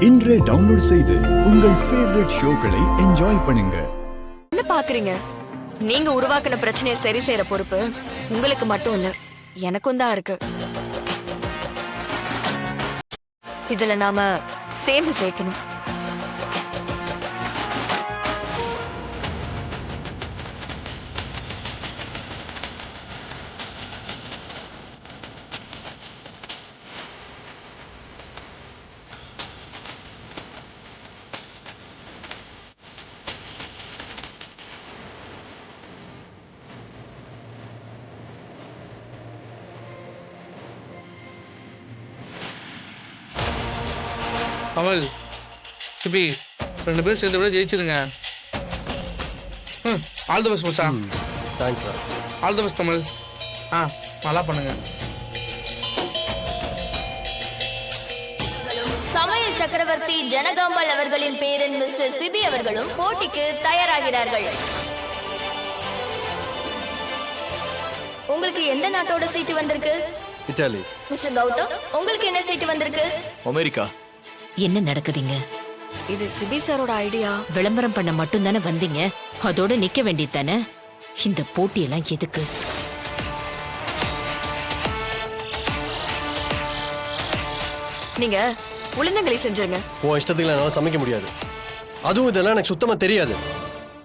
இன்றே டவுன்லோட் செய்து உங்கள் ஃபேவரட் ஷோக்களை என்ஜாய் பண்ணுங்க. என்ன பாக்குறீங்க? நீங்க உருவாக்குன பிரச்சனையை சரி செய்யற பொறுப்பு உங்களுக்கு மட்டும் இல்ல, எனக்கும் தான் இருக்கு. இதுல நாம சேர்ந்து ஜெயிக்கணும். கமல், சிபி, 2 பேரும் சேர்ந்து விட ஜெயிச்சிருங்க. ஆல் தி பெஸ்ட் மச்சான். Thanks sir. All the best Kamal. நல்லா பண்ணுங்க. சமையல் சக்கரவர்த்தி ஜனகாம்பாள் அவர்களின் பேரன் மிஸ்டர் சிபி அவர்களும் போட்டிக்கு தயாராகிறார்கள். உங்களுக்கு எந்த நாட்டோட சீட்டு வந்திருக்கு? இத்தாலி. மிஸ்டர் கௌதம், உங்களுக்கு என்ன சீட்டு வந்திருக்கு? அமெரிக்கா. என்ன நடக்குதுங்க? இது சிபி சாரோட ஐடியா. விளம்பரம் பண்ண மட்டும் தானே வந்தீங்க, அதோட நிக்க வேண்டியது தானே. இந்த போட்டியெல்லாம் எதுக்கு? நீங்க உளுந்தங்களி செஞ்சிருங்க. உன் இஷ்டத்துக்கு என்னால சமைக்க முடியாது. அதுவும் இதெல்லாம் எனக்கு சுத்தமா தெரியாது.